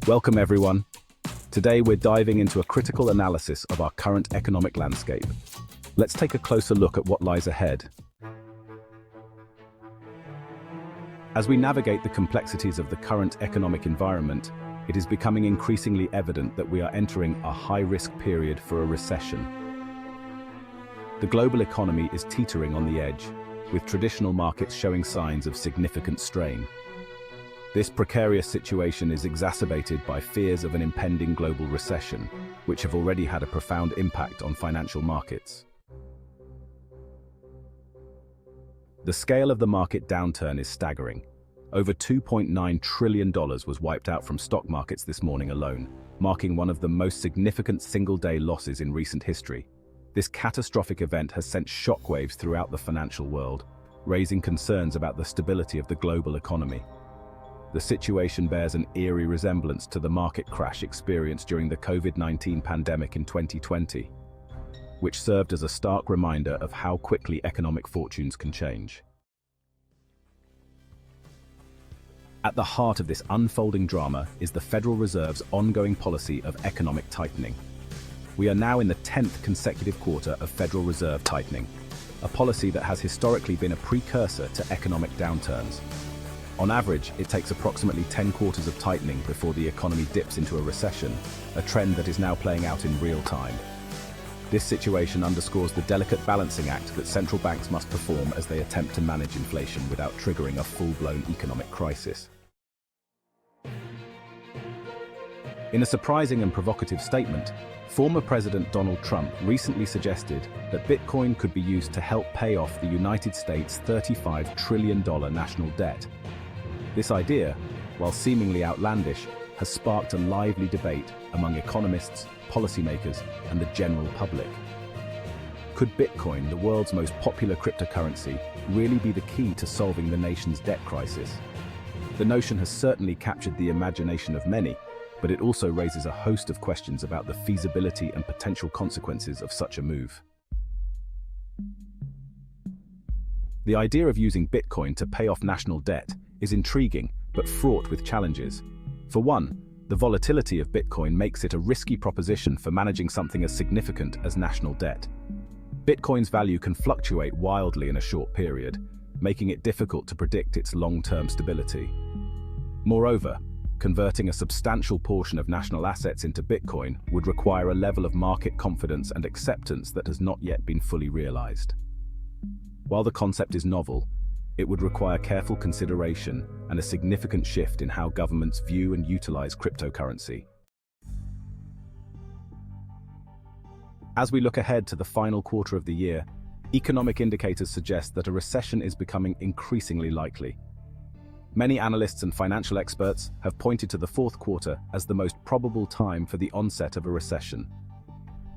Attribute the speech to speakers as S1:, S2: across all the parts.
S1: Welcome everyone. Today we're diving into a critical analysis of our current economic landscape. Let's take a closer look at what lies ahead. As we navigate the complexities of the current economic environment, it is becoming increasingly evident that we are entering a high-risk period for a recession. The global economy is teetering on the edge, with traditional markets showing signs of significant strain. This precarious situation is exacerbated by fears of an impending global recession, which have already had a profound impact on financial markets. The scale of the market downturn is staggering. Over $2.9 trillion was wiped out from stock markets this morning alone, marking one of the most significant single-day losses in recent history. This catastrophic event has sent shockwaves throughout the financial world, raising concerns about the stability of the global economy. The situation bears an eerie resemblance to the market crash experienced during the COVID-19 pandemic in 2020, which served as a stark reminder of how quickly economic fortunes can change. At the heart of this unfolding drama is the Federal Reserve's ongoing policy of economic tightening. We are now in the 10th consecutive quarter of Federal Reserve tightening, a policy that has historically been a precursor to economic downturns. On average, it takes approximately 10 quarters of tightening before the economy dips into a recession, a trend that is now playing out in real time. This situation underscores the delicate balancing act that central banks must perform as they attempt to manage inflation without triggering a full-blown economic crisis. In a surprising and provocative statement, former President Donald Trump recently suggested that Bitcoin could be used to help pay off the United States' $35 trillion national debt. This idea, while seemingly outlandish, has sparked a lively debate among economists, policymakers, and the general public. Could Bitcoin, the world's most popular cryptocurrency, really be the key to solving the nation's debt crisis? The notion has certainly captured the imagination of many, but it also raises a host of questions about the feasibility and potential consequences of such a move. The idea of using Bitcoin to pay off national debt is intriguing, but fraught with challenges. For one, the volatility of Bitcoin makes it a risky proposition for managing something as significant as national debt. Bitcoin's value can fluctuate wildly in a short period, making it difficult to predict its long-term stability. Moreover, converting a substantial portion of national assets into Bitcoin would require a level of market confidence and acceptance that has not yet been fully realized. While the concept is novel, it would require careful consideration and a significant shift in how governments view and utilize cryptocurrency. As we look ahead to the final quarter of the year, economic indicators suggest that a recession is becoming increasingly likely. Many analysts and financial experts have pointed to the fourth quarter as the most probable time for the onset of a recession.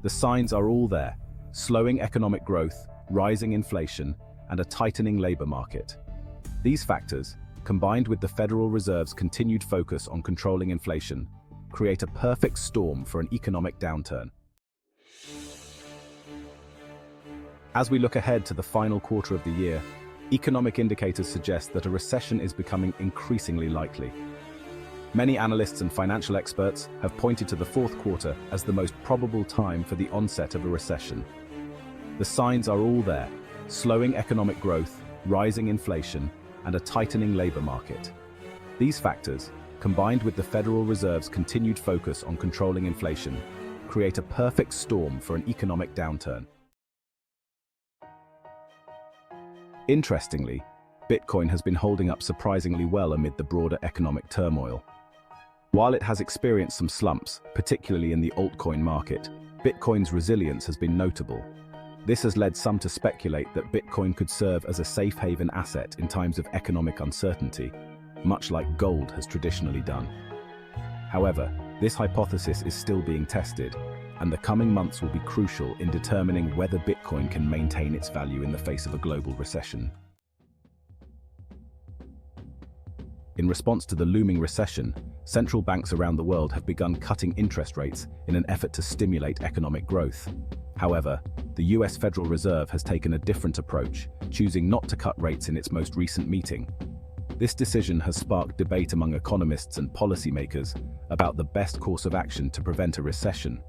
S1: The signs are all there: slowing economic growth, rising inflation, and a tightening labor market. These factors, combined with the Federal Reserve's continued focus on controlling inflation, create a perfect storm for an economic downturn. As we look ahead to the final quarter of the year, economic indicators suggest that a recession is becoming increasingly likely. Many analysts and financial experts have pointed to the fourth quarter as the most probable time for the onset of a recession. The signs are all there: slowing economic growth, rising inflation, and a tightening labor market. These factors, combined with the Federal Reserve's continued focus on controlling inflation, create a perfect storm for an economic downturn. Interestingly, Bitcoin has been holding up surprisingly well amid the broader economic turmoil. While it has experienced some slumps, particularly in the altcoin market, Bitcoin's resilience has been notable. This has led some to speculate that Bitcoin could serve as a safe haven asset in times of economic uncertainty, much like gold has traditionally done. However, this hypothesis is still being tested, and the coming months will be crucial in determining whether Bitcoin can maintain its value in the face of a global recession. In response to the looming recession, central banks around the world have begun cutting interest rates in an effort to stimulate economic growth. However, the US Federal Reserve has taken a different approach, choosing not to cut rates in its most recent meeting. This decision has sparked debate among economists and policymakers about the best course of action to prevent a recession.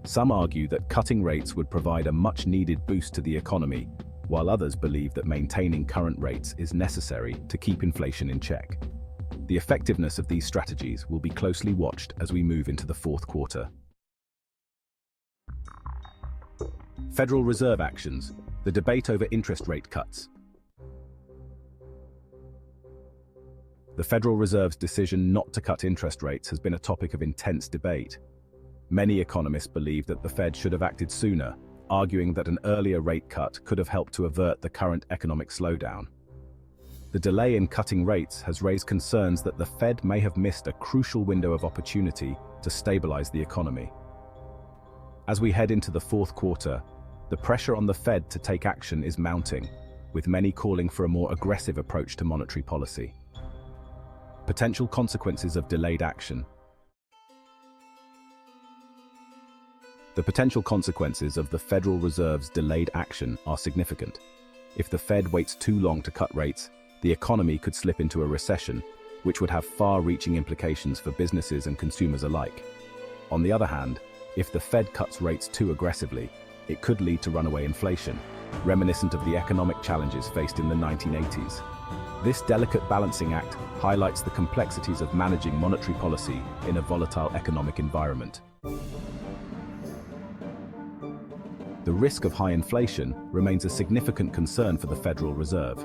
S1: Some argue that cutting rates would provide a much-needed boost to the economy, while others believe that maintaining current rates is necessary to keep inflation in check. The effectiveness of these strategies will be closely watched as we move into the fourth quarter. Federal Reserve actions, the debate over interest rate cuts. The Federal Reserve's decision not to cut interest rates has been a topic of intense debate. Many economists believe that the Fed should have acted sooner, arguing that an earlier rate cut could have helped to avert the current economic slowdown. The delay in cutting rates has raised concerns that the Fed may have missed a crucial window of opportunity to stabilize the economy. As we head into the fourth quarter, the pressure on the Fed to take action is mounting, with many calling for a more aggressive approach to monetary policy. Potential consequences of delayed action. The potential consequences of the Federal Reserve's delayed action are significant. If the Fed waits too long to cut rates, the economy could slip into a recession, which would have far-reaching implications for businesses and consumers alike. On the other hand, if the Fed cuts rates too aggressively, it could lead to runaway inflation, reminiscent of the economic challenges faced in the 1980s. This delicate balancing act highlights the complexities of managing monetary policy in a volatile economic environment. The risk of high inflation remains a significant concern for the Federal Reserve.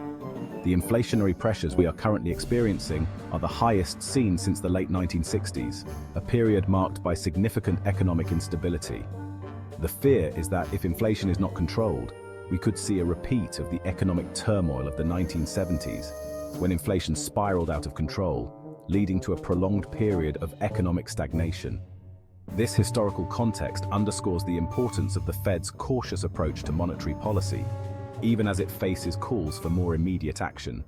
S1: The inflationary pressures we are currently experiencing are the highest seen since the late 1960s, a period marked by significant economic instability. The fear is that if inflation is not controlled, we could see a repeat of the economic turmoil of the 1970s, when inflation spiraled out of control, leading to a prolonged period of economic stagnation. This historical context underscores the importance of the Fed's cautious approach to monetary policy, even as it faces calls for more immediate action.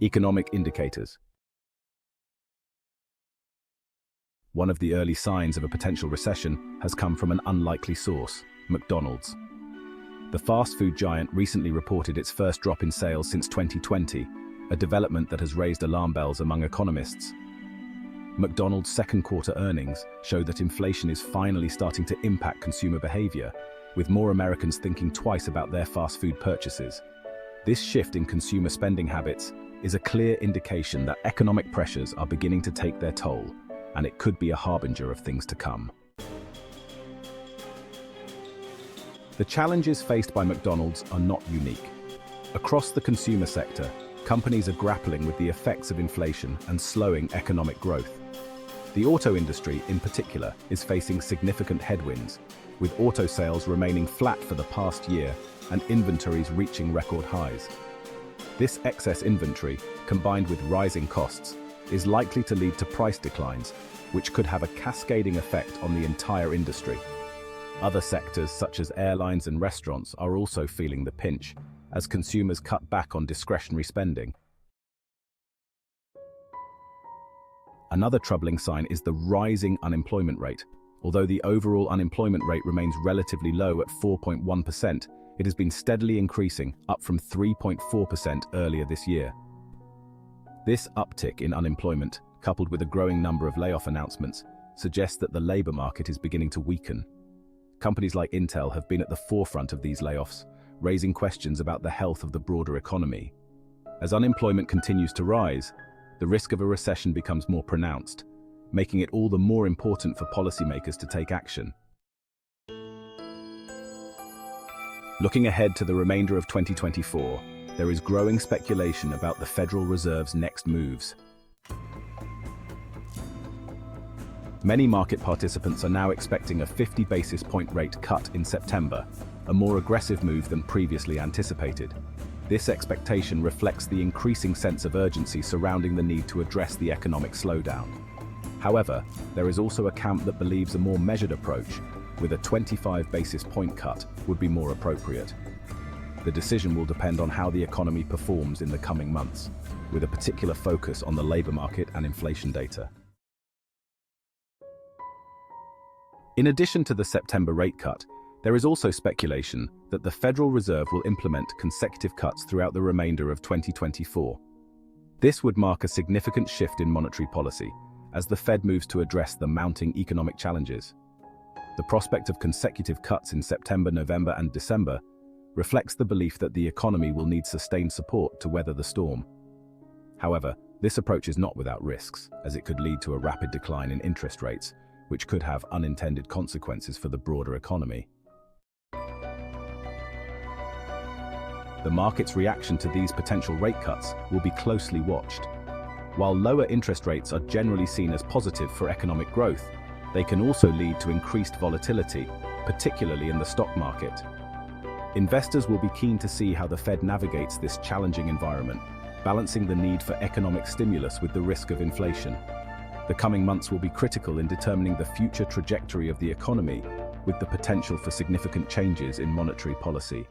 S1: Economic indicators. One of the early signs of a potential recession has come from an unlikely source: McDonald's. The fast food giant recently reported its first drop in sales since 2020, a development that has raised alarm bells among economists. McDonald's second quarter earnings show that inflation is finally starting to impact consumer behavior, with more Americans thinking twice about their fast food purchases. This shift in consumer spending habits is a clear indication that economic pressures are beginning to take their toll, and it could be a harbinger of things to come. The challenges faced by McDonald's are not unique. Across the consumer sector, companies are grappling with the effects of inflation and slowing economic growth. The auto industry, in particular, is facing significant headwinds, with auto sales remaining flat for the past year and inventories reaching record highs. This excess inventory, combined with rising costs, is likely to lead to price declines, which could have a cascading effect on the entire industry. Other sectors, such as airlines and restaurants, are also feeling the pinch, as consumers cut back on discretionary spending. Another troubling sign is the rising unemployment rate. Although the overall unemployment rate remains relatively low at 4.1%, it has been steadily increasing, up from 3.4% earlier this year. This uptick in unemployment, coupled with a growing number of layoff announcements, suggests that the labor market is beginning to weaken. Companies like Intel have been at the forefront of these layoffs, raising questions about the health of the broader economy. As unemployment continues to rise, the risk of a recession becomes more pronounced, making it all the more important for policymakers to take action. Looking ahead to the remainder of 2024, there is growing speculation about the Federal Reserve's next moves. Many market participants are now expecting a 50 basis point rate cut in September, a more aggressive move than previously anticipated. This expectation reflects the increasing sense of urgency surrounding the need to address the economic slowdown. However, there is also a camp that believes a more measured approach, with a 25 basis point cut, would be more appropriate. The decision will depend on how the economy performs in the coming months, with a particular focus on the labor market and inflation data. In addition to the September rate cut, There is also speculation that the Federal Reserve will implement consecutive cuts throughout the remainder of 2024. This would mark a significant shift in monetary policy as the Fed moves to address the mounting economic challenges. The prospect of consecutive cuts in September, November, and December reflects the belief that the economy will need sustained support to weather the storm. However, this approach is not without risks, as it could lead to a rapid decline in interest rates, which could have unintended consequences for the broader economy. The market's reaction to these potential rate cuts will be closely watched. While lower interest rates are generally seen as positive for economic growth, they can also lead to increased volatility, particularly in the stock market. Investors will be keen to see how the Fed navigates this challenging environment, balancing the need for economic stimulus with the risk of inflation. The coming months will be critical in determining the future trajectory of the economy, with the potential for significant changes in monetary policy.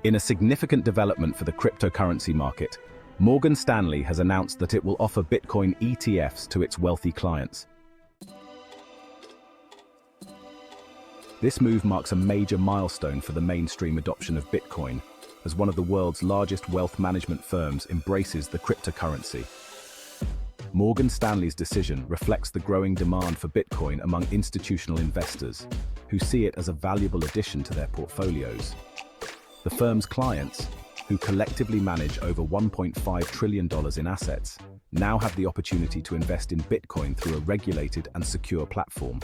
S1: In a significant development for the cryptocurrency market, Morgan Stanley has announced that it will offer Bitcoin ETFs to its wealthy clients. This move marks a major milestone for the mainstream adoption of Bitcoin, as one of the world's largest wealth management firms embraces the cryptocurrency. Morgan Stanley's decision reflects the growing demand for Bitcoin among institutional investors, who see it as a valuable addition to their portfolios. The firm's clients, who collectively manage over $1.5 trillion in assets, now have the opportunity to invest in Bitcoin through a regulated and secure platform.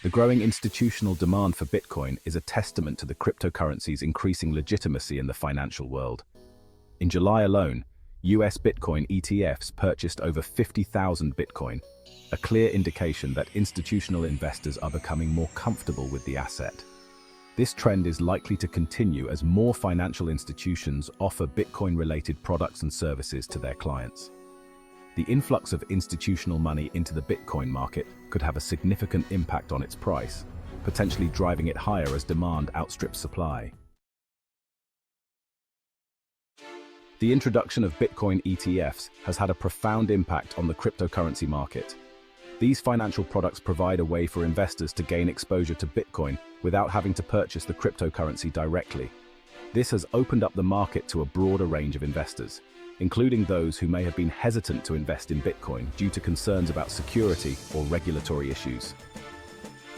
S1: The growing institutional demand for Bitcoin is a testament to the cryptocurrency's increasing legitimacy in the financial world. In July alone, US Bitcoin ETFs purchased over 50,000 Bitcoin, a clear indication that institutional investors are becoming more comfortable with the asset. This trend is likely to continue as more financial institutions offer Bitcoin-related products and services to their clients. The influx of institutional money into the Bitcoin market could have a significant impact on its price, potentially driving it higher as demand outstrips supply. The introduction of Bitcoin ETFs has had a profound impact on the cryptocurrency market. These financial products provide a way for investors to gain exposure to Bitcoin without having to purchase the cryptocurrency directly. This has opened up the market to a broader range of investors, including those who may have been hesitant to invest in Bitcoin due to concerns about security or regulatory issues.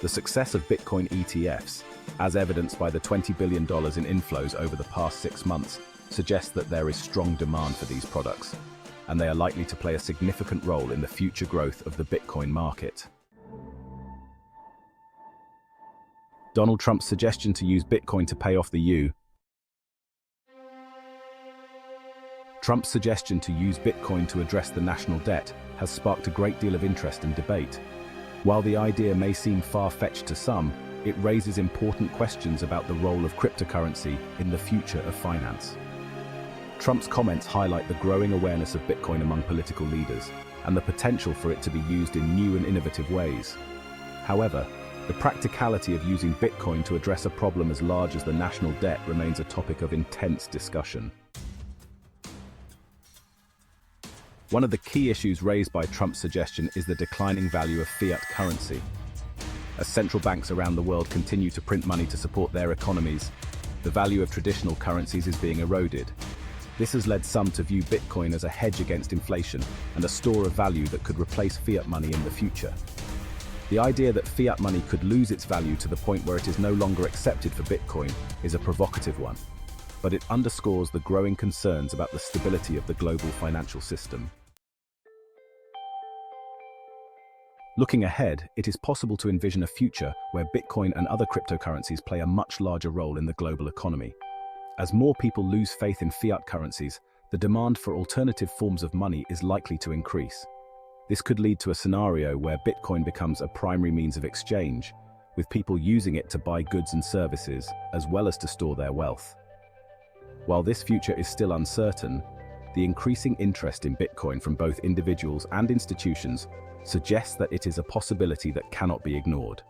S1: The success of Bitcoin ETFs, as evidenced by the $20 billion in inflows over the past 6 months, suggests that there is strong demand for these products, and they are likely to play a significant role in the future growth of the Bitcoin market. Donald Trump's suggestion to use Bitcoin to pay off the U. Trump's suggestion to use Bitcoin to address the national debt has sparked a great deal of interest and debate. While the idea may seem far-fetched to some, it raises important questions about the role of cryptocurrency in the future of finance. Trump's comments highlight the growing awareness of Bitcoin among political leaders and the potential for it to be used in new and innovative ways. However, the practicality of using Bitcoin to address a problem as large as the national debt remains a topic of intense discussion. One of the key issues raised by Trump's suggestion is the declining value of fiat currency. As central banks around the world continue to print money to support their economies, the value of traditional currencies is being eroded. This has led some to view Bitcoin as a hedge against inflation and a store of value that could replace fiat money in the future. The idea that fiat money could lose its value to the point where it is no longer accepted for Bitcoin is a provocative one, but it underscores the growing concerns about the stability of the global financial system. Looking ahead, it is possible to envision a future where Bitcoin and other cryptocurrencies play a much larger role in the global economy. As more people lose faith in fiat currencies, the demand for alternative forms of money is likely to increase. This could lead to a scenario where Bitcoin becomes a primary means of exchange, with people using it to buy goods and services, as well as to store their wealth. While this future is still uncertain, the increasing interest in Bitcoin from both individuals and institutions suggests that it is a possibility that cannot be ignored.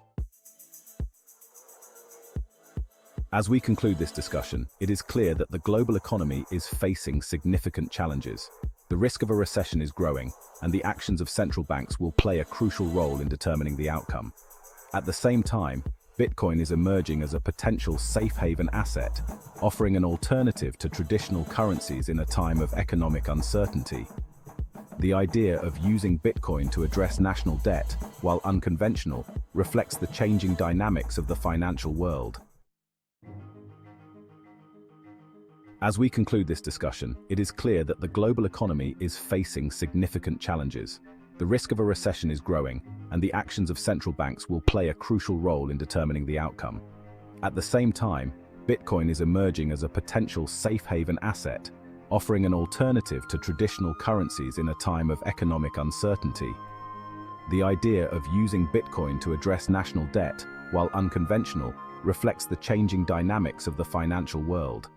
S1: As we conclude this discussion, it is clear that the global economy is facing significant challenges. The risk of a recession is growing, and the actions of central banks will play a crucial role in determining the outcome. At the same time, Bitcoin is emerging as a potential safe haven asset, offering an alternative to traditional currencies in a time of economic uncertainty. The idea of using Bitcoin to address national debt, while unconventional, reflects the changing dynamics of the financial world. As we conclude this discussion, it is clear that the global economy is facing significant challenges. The risk of a recession is growing, and the actions of central banks will play a crucial role in determining the outcome. At the same time, Bitcoin is emerging as a potential safe haven asset, offering an alternative to traditional currencies in a time of economic uncertainty. The idea of using Bitcoin to address national debt, while unconventional, reflects the changing dynamics of the financial world.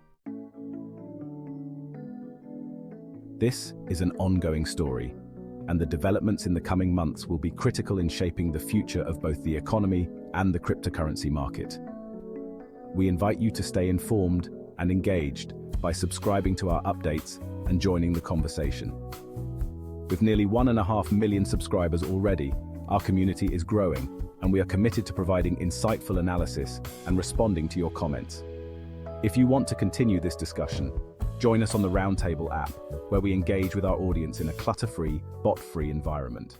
S1: This is an ongoing story, and the developments in the coming months will be critical in shaping the future of both the economy and the cryptocurrency market. We invite you to stay informed and engaged by subscribing to our updates and joining the conversation. With nearly 1.5 million subscribers already, our community is growing, and we are committed to providing insightful analysis and responding to your comments. If you want to continue this discussion, join us on the Roundtable app, where we engage with our audience in a clutter-free, bot-free environment.